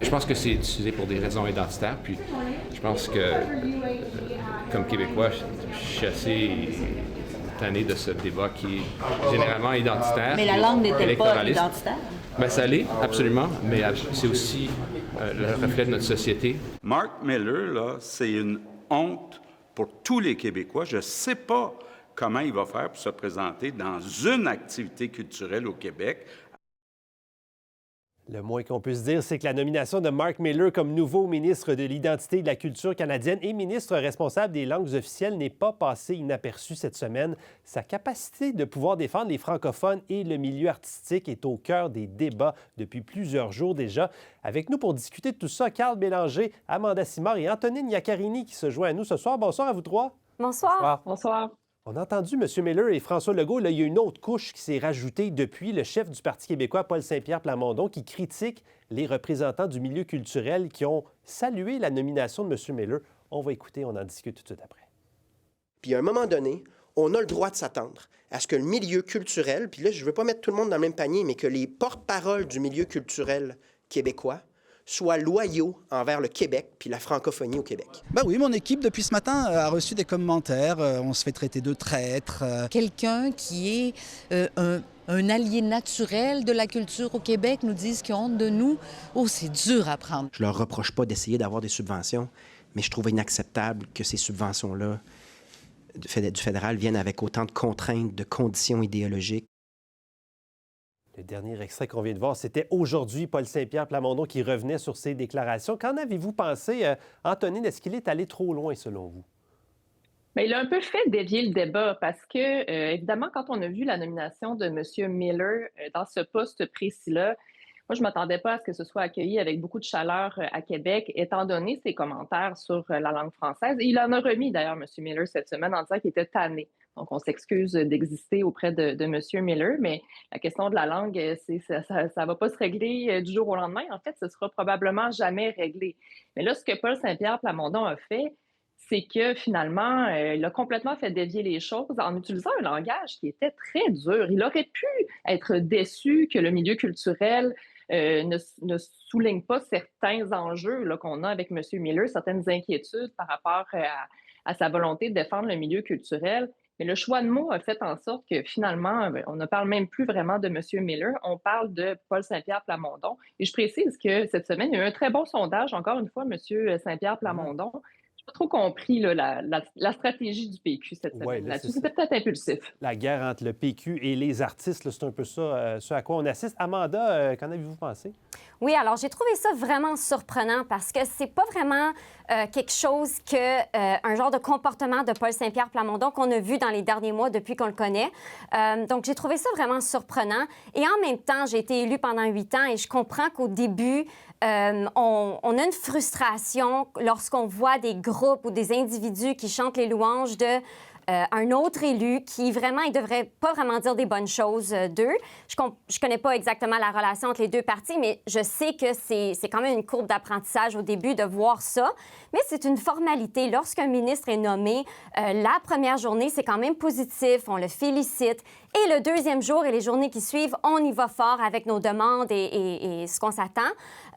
Je pense que c'est utilisé pour des raisons identitaires, puis je pense que, comme Québécois, je suis assez tanné de ce débat qui est généralement identitaire. Mais la langue n'était pas électoraliste. identitaire. Bien, ça l'est, absolument, mais c'est aussi le reflet de notre société. Mark Miller, là, c'est une honte pour tous les Québécois. Je ne sais pas comment il va faire pour se présenter dans une activité culturelle au Québec. Le moins qu'on puisse dire, c'est que la nomination de Mark Miller comme nouveau ministre de l'Identité et de la Culture canadienne et ministre responsable des langues officielles n'est pas passée inaperçue cette semaine. Sa capacité de pouvoir défendre les francophones et le milieu artistique est au cœur des débats depuis plusieurs jours déjà. Avec nous pour discuter de tout ça, Carl Bélanger, Amanda Simard et Antonine Iaccarini qui se joignent à nous ce soir. Bonsoir à vous trois. Bonsoir. Bonsoir. On a entendu M. Miller et François Legault. Là, il y a une autre couche qui s'est rajoutée depuis le chef du Parti québécois, Paul Saint-Pierre Plamondon, qui critique les représentants du milieu culturel qui ont salué la nomination de M. Miller. On va écouter, on en discute tout de suite après. Puis à un moment donné, on a le droit de s'attendre à ce que le milieu culturel, puis là, je ne veux pas mettre tout le monde dans le même panier, mais que les porte-paroles du milieu culturel québécois soient loyaux envers le Québec puis la francophonie au Québec. Ben oui, mon équipe, depuis ce matin, a reçu des commentaires. On se fait traiter de traître. Quelqu'un qui est un allié naturel de la culture au Québec nous disent qu'ils ont honte de nous. Oh, c'est dur à prendre. Je leur reproche pas d'essayer d'avoir des subventions, mais je trouve inacceptable que ces subventions-là du fédéral viennent avec autant de contraintes, de conditions idéologiques. Le dernier extrait qu'on vient de voir, c'était aujourd'hui Paul Saint-Pierre Plamondon qui revenait sur ses déclarations. Qu'en avez-vous pensé, Antonine? Est-ce qu'il est allé trop loin, selon vous? Bien, il a un peu fait dévier le débat parce que, évidemment, quand on a vu la nomination de M. Miller dans ce poste précis-là, moi, je ne m'attendais pas à ce que ce soit accueilli avec beaucoup de chaleur à Québec, étant donné ses commentaires sur la langue française. Et il en a remis, d'ailleurs, M. Miller, cette semaine, en disant qu'il était tanné. Donc, on s'excuse d'exister auprès de M. Miller, mais la question de la langue, ça va pas se régler du jour au lendemain. En fait, ce sera probablement jamais réglé. Mais là, ce que Paul Saint-Pierre Plamondon a fait, c'est que finalement, il a complètement fait dévier les choses en utilisant un langage qui était très dur. Il aurait pu être déçu que le milieu culturel ne souligne pas certains enjeux là, qu'on a avec M. Miller, certaines inquiétudes par rapport à sa volonté de défendre le milieu culturel. Mais le choix de mots a fait en sorte que finalement, on ne parle même plus vraiment de M. Miller, on parle de Paul Saint-Pierre Plamondon. Et je précise que cette semaine, il y a eu un très bon sondage, encore une fois, M. Saint-Pierre Plamondon. Je n'ai pas trop compris là, la stratégie du PQ cette semaine là-dessus. C'était peut-être impulsif. La guerre entre le PQ et les artistes, là, c'est un peu ça, ce à quoi on assiste. Amanda, qu'en avez-vous pensé? Oui, alors j'ai trouvé ça vraiment surprenant parce que c'est pas vraiment quelque chose un genre de comportement de Paul Saint-Pierre Plamondon qu'on a vu dans les derniers mois depuis qu'on le connaît. Donc j'ai trouvé ça vraiment surprenant. Et en même temps, j'ai été élue pendant 8 ans et je comprends qu'au début, on a une frustration lorsqu'on voit des groupes ou des individus qui chantent les louanges de un autre élu qui, vraiment, il ne devrait pas vraiment dire des bonnes choses d'eux. Je connais pas exactement la relation entre les deux partis, mais je sais que c'est quand même une courbe d'apprentissage au début de voir ça. Mais c'est une formalité. Lorsqu'un ministre est nommé, la première journée, c'est quand même positif, on le félicite. Et le deuxième jour et les journées qui suivent, on y va fort avec nos demandes et ce qu'on s'attend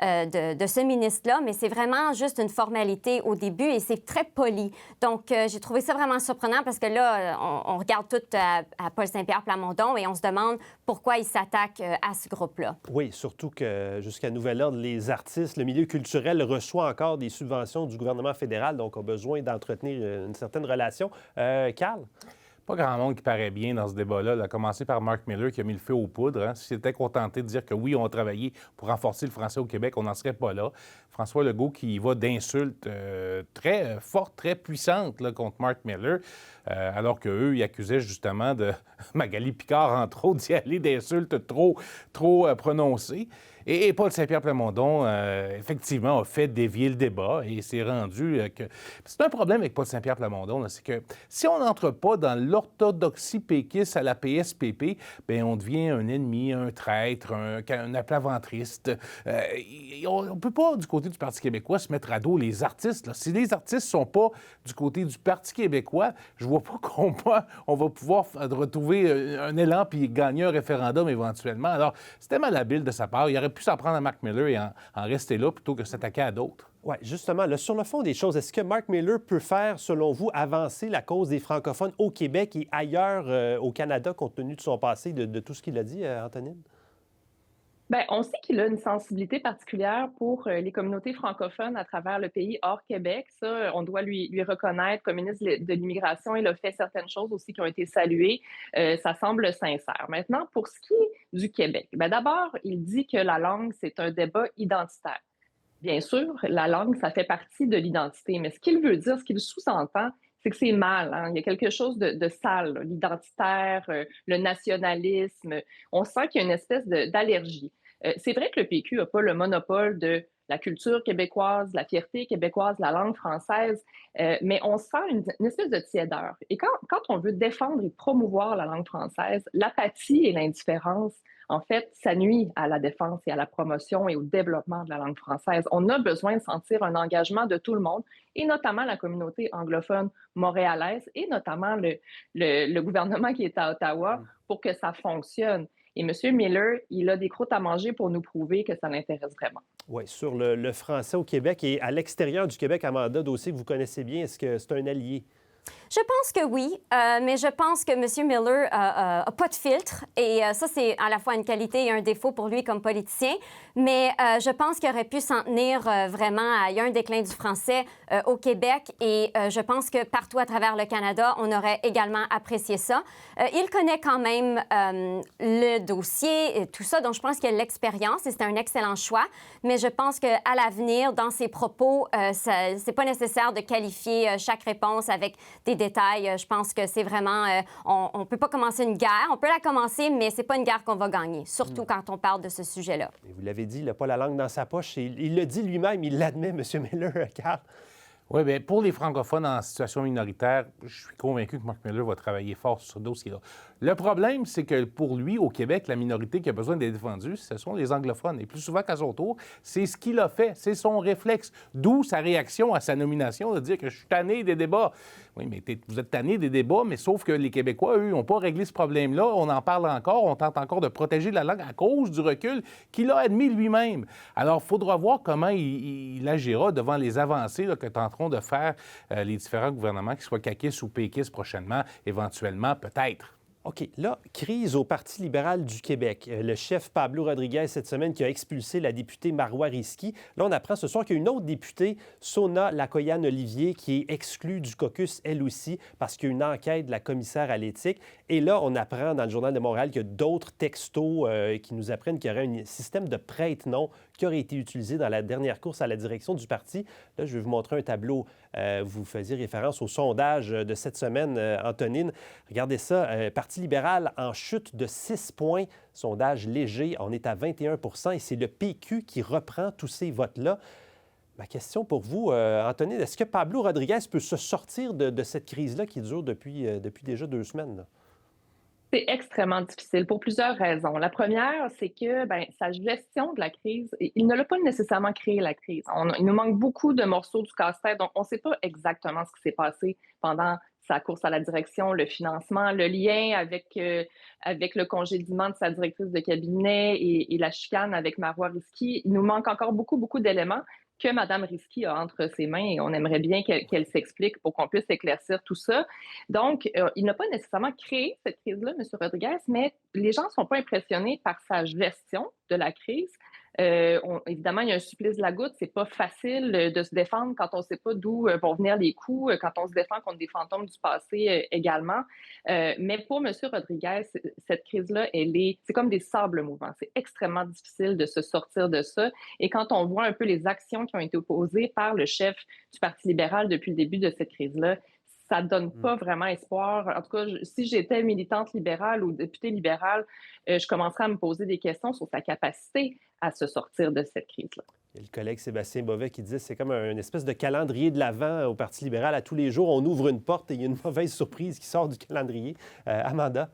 de ce ministre-là. Mais c'est vraiment juste une formalité au début et c'est très poli. Donc, j'ai trouvé ça vraiment surprenant parce que là, on regarde tout à Paul Saint-Pierre Plamondon et on se demande pourquoi il s'attaque à ce groupe-là. Oui, surtout que jusqu'à nouvel ordre, les artistes, le milieu culturel reçoit encore des subventions du gouvernement fédéral, donc a besoin d'entretenir une certaine relation. Carl? Pas grand monde qui paraît bien dans ce débat-là. À commencer par Mark Miller qui a mis le feu aux poudres. Hein. S'il était contenté de dire que oui, on a travaillé pour renforcer le français au Québec, on n'en serait pas là. François Legault qui va d'insultes très fortes, très puissantes là, contre Mark Miller, alors qu'eux, ils accusaient justement de Magali Picard, entre autres, d'y aller d'insultes trop prononcées. Et Paul Saint-Pierre Plamondon, effectivement, a fait dévier le débat et s'est rendu que... C'est un problème avec Paul Saint-Pierre Plamondon, c'est que si on n'entre pas dans l'orthodoxie péquiste à la PSPP, bien, on devient un ennemi, un traître, un aplat-ventriste. On ne peut pas, du côté du Parti québécois, se mettre à dos les artistes. Là. Si les artistes ne sont pas du côté du Parti québécois, je ne vois pas on va pouvoir retrouver un élan puis gagner un référendum éventuellement. Alors, c'était malhabile de sa part. Il aurait aurait pu s'en prendre à Mark Miller et en rester là plutôt que s'attaquer à d'autres. Oui, justement, là, sur le fond des choses, est-ce que Mark Miller peut faire, selon vous, avancer la cause des francophones au Québec et ailleurs au Canada, compte tenu de son passé, de tout ce qu'il a dit, Antonine? Bien, on sait qu'il a une sensibilité particulière pour les communautés francophones à travers le pays hors Québec. Ça, on doit lui reconnaître. Comme ministre de l'Immigration, il a fait certaines choses aussi qui ont été saluées. Ça semble sincère. Maintenant, pour ce qui est du Québec, bien, d'abord, il dit que la langue, c'est un débat identitaire. Bien sûr, la langue, ça fait partie de l'identité, mais ce qu'il veut dire, ce qu'il sous-entend, c'est que c'est mal. Hein? Il y a quelque chose de sale, là, l'identitaire, le nationalisme. On sent qu'il y a une espèce d'allergie. C'est vrai que le PQ n'a pas le monopole de la culture québécoise, la fierté québécoise, la langue française, mais on sent une espèce de tiédeur. Et quand on veut défendre et promouvoir la langue française, l'apathie et l'indifférence, en fait, ça nuit à la défense et à la promotion et au développement de la langue française. On a besoin de sentir un engagement de tout le monde, et notamment la communauté anglophone montréalaise, et notamment le gouvernement qui est à Ottawa, pour que ça fonctionne. Et M. Miller, il a des croûtes à manger pour nous prouver que ça l'intéresse vraiment. Oui, sur le français au Québec et à l'extérieur du Québec, Amanda, dossier que vous connaissez bien, est-ce que c'est un allié? Je pense que oui, mais je pense que M. Miller n'a pas de filtre et ça, c'est à la fois une qualité et un défaut pour lui comme politicien, mais je pense qu'il aurait pu s'en tenir vraiment à un déclin du français au Québec et je pense que partout à travers le Canada, on aurait également apprécié ça. Il connaît quand même le dossier et tout ça, donc je pense qu'il a l'expérience et c'est un excellent choix, mais je pense qu'à l'avenir, dans ses propos, c'est pas nécessaire de qualifier chaque réponse avec des détails. Je pense que c'est vraiment... on ne peut pas commencer une guerre. On peut la commencer, mais c'est pas une guerre qu'on va gagner, surtout quand on parle de ce sujet-là. Et vous l'avez dit, il n'a pas la langue dans sa poche. Il le dit lui-même, il l'admet, M. Miller, Carl. Oui, bien, pour les francophones en situation minoritaire, je suis convaincu que Mark Miller va travailler fort sur ce dossier-là. Le problème, c'est que pour lui, au Québec, la minorité qui a besoin d'être défendue, ce sont les anglophones. Et plus souvent qu'à son tour, c'est ce qu'il a fait, c'est son réflexe. D'où sa réaction à sa nomination de dire que je suis tanné des débats. Oui, mais vous êtes tanné des débats, mais sauf que les Québécois, eux, n'ont pas réglé ce problème-là. On en parle encore, on tente encore de protéger la langue à cause du recul qu'il a admis lui-même. Alors, il faudra voir comment il agira devant les avancées là, que tenteront de faire les différents gouvernements, qu'ils soient caquistes ou péquistes prochainement, éventuellement, peut-être. OK. Là, crise au Parti libéral du Québec. Le chef Pablo Rodriguez, cette semaine, qui a expulsé la députée Marois Risky. Là, on apprend ce soir qu'il y a une autre députée, Sona Lacoyane-Olivier, qui est exclue du caucus, elle aussi, parce qu'il y a une enquête de la commissaire à l'éthique. Et là, on apprend dans le Journal de Montréal qu'il y a d'autres textos qui nous apprennent qu'il y aurait un système de prête-nom qui aurait été utilisé dans la dernière course à la direction du parti. Là, je vais vous montrer un tableau. Vous faisiez référence au sondage de cette semaine, Antonine. Regardez ça, Parti libéral en chute de 6 points, sondage léger, on est à 21 % et c'est le PQ qui reprend tous ces votes-là. Ma question pour vous, Antonine, est-ce que Pablo Rodriguez peut se sortir de cette crise-là qui dure depuis déjà 2 semaines? Là? C'est extrêmement difficile pour plusieurs raisons. La première, c'est que sa gestion de la crise, il ne l'a pas nécessairement créé la crise. Il nous manque beaucoup de morceaux du casse-tête, donc on ne sait pas exactement ce qui s'est passé pendant sa course à la direction, le financement, le lien avec le congédiement de sa directrice de cabinet et la chicane avec Marois Risky. Il nous manque encore beaucoup d'éléments que Mme Risky a entre ses mains et on aimerait bien qu'elle s'explique pour qu'on puisse éclaircir tout ça. Donc, il n'a pas nécessairement créé cette crise-là, M. Rodriguez, mais les gens ne sont pas impressionnés par sa gestion de la crise. Évidemment, il y a un supplice de la goutte. C'est pas facile de se défendre quand on ne sait pas d'où vont venir les coups, quand on se défend contre des fantômes du passé également. Mais pour M. Rodriguez, cette crise-là, c'est comme des sables mouvants. C'est extrêmement difficile de se sortir de ça. Et quand on voit un peu les actions qui ont été opposées par le chef du Parti libéral depuis le début de cette crise-là, ça ne donne pas vraiment espoir. En tout cas, si j'étais militante libérale ou députée libérale, je commencerais à me poser des questions sur sa capacité à se sortir de cette crise-là. Il y a le collègue Sébastien Bovet qui disait que c'est comme une espèce de calendrier de l'Avent au Parti libéral. À tous les jours, on ouvre une porte et il y a une mauvaise surprise qui sort du calendrier. Amanda?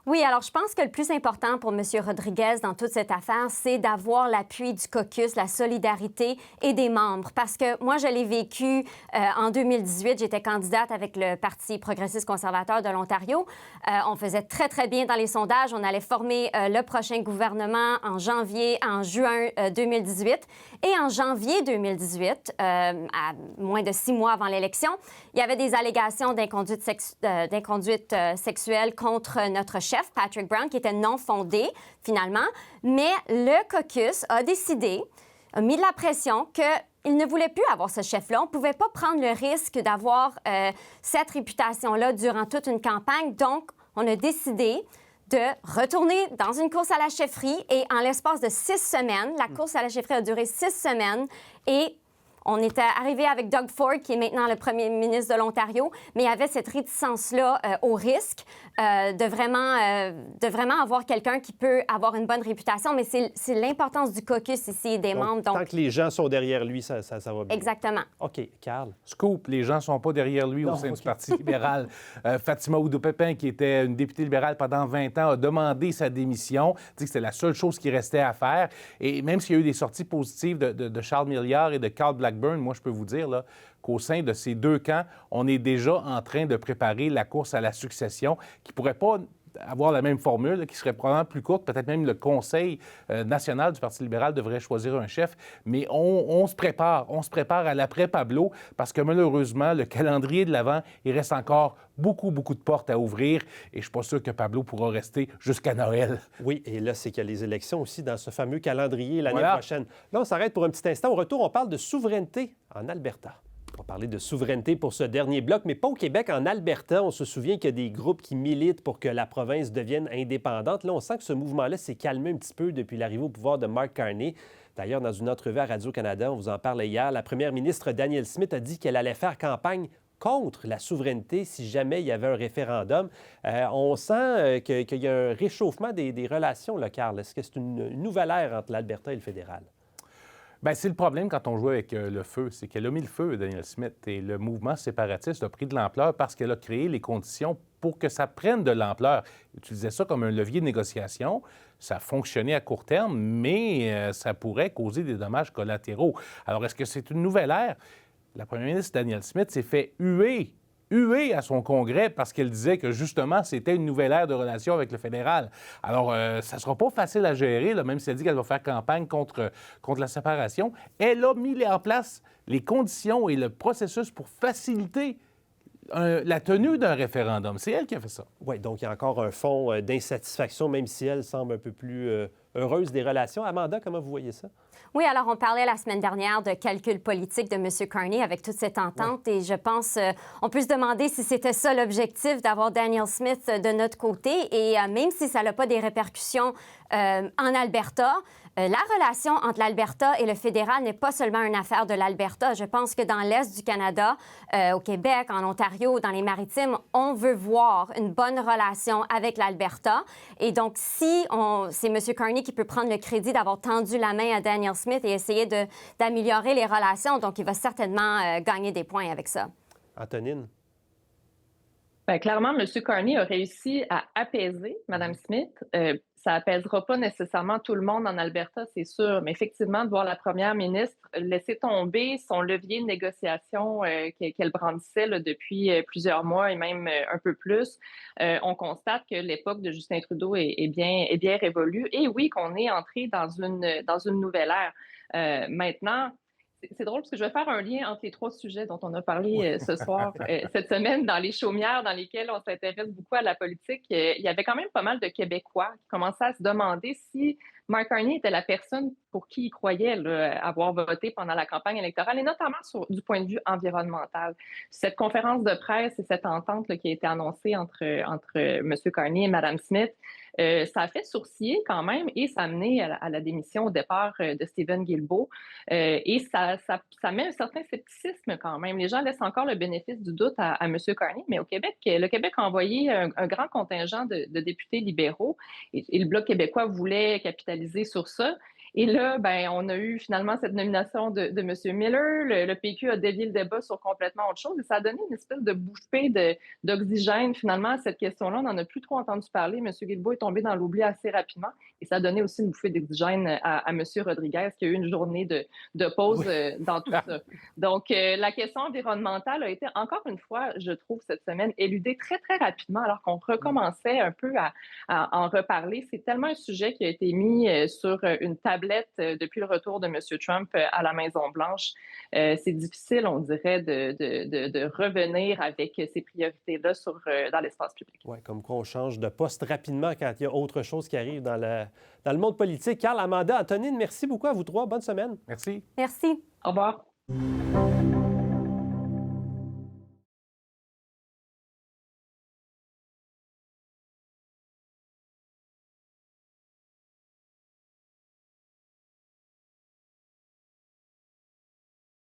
Oui, alors je pense que le plus important pour M. Rodriguez dans toute cette affaire, c'est d'avoir l'appui du caucus, la solidarité et des membres. Parce que moi, je l'ai vécu en 2018. J'étais candidate avec le Parti progressiste conservateur de l'Ontario. On faisait très, très bien dans les sondages. On allait former le prochain gouvernement en juin 2018. Et en janvier 2018, à moins de 6 mois avant l'élection, il y avait des allégations d'inconduite sexuelle contre notre chef, Patrick Brown, qui était non fondée, finalement. Mais le caucus a décidé, a mis de la pression qu'il ne voulait plus avoir ce chef-là. On ne pouvait pas prendre le risque d'avoir cette réputation-là durant toute une campagne. Donc, on a décidé de retourner dans une course à la chefferie. Et en l'espace de 6 semaines, la course à la chefferie a duré 6 semaines. Et on était arrivé avec Doug Ford, qui est maintenant le premier ministre de l'Ontario, mais il y avait cette réticence-là au risque de vraiment avoir quelqu'un qui peut avoir une bonne réputation. Mais c'est l'importance du caucus ici et des membres. Donc, tant que les gens sont derrière lui, ça va bien. Exactement. OK. Carl? Scoop, les gens ne sont pas derrière lui au sein du Parti libéral. Fatima Oudou-Pépin, qui était une députée libérale pendant 20 ans, a demandé sa démission, dit que c'était la seule chose qui restait à faire. Et même s'il y a eu des sorties positives de Charles Milliard et de Carl Blackburn, moi, je peux vous dire là, qu'au sein de ces 2 camps, on est déjà en train de préparer la course à la succession qui ne pourrait pas avoir la même formule, qui serait probablement plus courte. Peut-être même le Conseil national du Parti libéral devrait choisir un chef. Mais on se prépare. On se prépare à l'après-Pablo parce que malheureusement, le calendrier de l'Avent, il reste encore beaucoup de portes à ouvrir. Et je ne suis pas sûr que Pablo pourra rester jusqu'à Noël. Oui, et là, c'est qu'il y a les élections aussi dans ce fameux calendrier l'année prochaine. Là, on s'arrête pour un petit instant. Au retour, on parle de souveraineté en Alberta. On va parler de souveraineté pour ce dernier bloc, mais pas au Québec, en Alberta. On se souvient qu'il y a des groupes qui militent pour que la province devienne indépendante. Là, on sent que ce mouvement-là s'est calmé un petit peu depuis l'arrivée au pouvoir de Mark Carney. D'ailleurs, dans une entrevue à Radio-Canada, on vous en parlait hier, la première ministre Danielle Smith a dit qu'elle allait faire campagne contre la souveraineté si jamais il y avait un référendum. On sent qu'il y a un réchauffement des relations, là, Carl. Est-ce que c'est une nouvelle ère entre l'Alberta et le fédéral? Bien, c'est le problème quand on joue avec le feu. C'est qu'elle a mis le feu, Danielle Smith, et le mouvement séparatiste a pris de l'ampleur parce qu'elle a créé les conditions pour que ça prenne de l'ampleur. Elle utilisait ça comme un levier de négociation. Ça a fonctionné à court terme, mais ça pourrait causer des dommages collatéraux. Alors, est-ce que c'est une nouvelle ère? La première ministre Danielle Smith s'est fait huer à son congrès parce qu'elle disait que, justement, c'était une nouvelle ère de relations avec le fédéral. Alors, ça ne sera pas facile à gérer, là, même si elle dit qu'elle va faire campagne contre la séparation. Elle a mis en place les conditions et le processus pour faciliter la tenue d'un référendum. C'est elle qui a fait ça. Oui, donc il y a encore un fond d'insatisfaction, même si elle semble un peu plus heureuse des relations. Amanda, comment vous voyez ça? Oui, alors on parlait la semaine dernière de calcul politique de M. Carney avec toute cette entente et je pense on peut se demander si c'était ça l'objectif d'avoir Danielle Smith de notre côté et même si ça n'a pas des répercussions en Alberta, la relation entre l'Alberta et le fédéral n'est pas seulement une affaire de l'Alberta. Je pense que dans l'Est du Canada, au Québec, en Ontario, dans les Maritimes, on veut voir une bonne relation avec l'Alberta. Et donc, c'est M. Carney qui peut prendre le crédit d'avoir tendu la main à Danielle Smith et essayer d'améliorer les relations. Donc, il va certainement gagner des points avec ça. Antonine? Bien, clairement, M. Carney a réussi à apaiser Mme Smith. Ça apaisera pas nécessairement tout le monde en Alberta, c'est sûr, mais effectivement, de voir la première ministre laisser tomber son levier de négociation qu'elle brandissait là, depuis plusieurs mois et même un peu plus, on constate que l'époque de Justin Trudeau est bien révolue et oui, qu'on est entré dans une nouvelle ère. Maintenant, c'est drôle parce que je vais faire un lien entre les 3 sujets dont on a parlé ce soir, cette semaine, dans les chaumières dans lesquelles on s'intéresse beaucoup à la politique. Il y avait quand même pas mal de Québécois qui commençaient à se demander si Mark Carney était la personne pour qui ils croyaient avoir voté pendant la campagne électorale, et notamment du point de vue environnemental. Cette conférence de presse et cette entente là, qui a été annoncée entre M. Carney et Mme Smith, ça a fait sourciller quand même et ça a mené à la démission au départ de Stephen Guilbeault. Et ça met un certain scepticisme quand même. Les gens laissent encore le bénéfice du doute à M. Carney, mais au Québec, le Québec a envoyé un grand contingent de députés libéraux et le Bloc québécois voulait capitaliser sur ça. Et là, ben, on a eu finalement cette nomination de M. Miller. Le PQ a dévié le débat sur complètement autre chose et ça a donné une espèce de bouffée d'oxygène finalement à cette question-là. On n'en a plus trop entendu parler. M. Guilbeault est tombé dans l'oubli assez rapidement et ça a donné aussi une bouffée d'oxygène à M. Rodriguez qui a eu une journée de pause dans tout ça. Donc, la question environnementale a été encore une fois, je trouve, cette semaine éludée très, très rapidement alors qu'on recommençait un peu à en reparler. C'est tellement un sujet qui a été mis sur une tablette depuis le retour de M. Trump à la Maison-Blanche. C'est difficile, on dirait, de revenir avec ces priorités-là dans l'espace public. Oui, comme quoi on change de poste rapidement quand il y a autre chose qui arrive dans le monde politique. Carl, Amanda, Antonine, merci beaucoup à vous trois. Bonne semaine. Merci. Merci. Au revoir.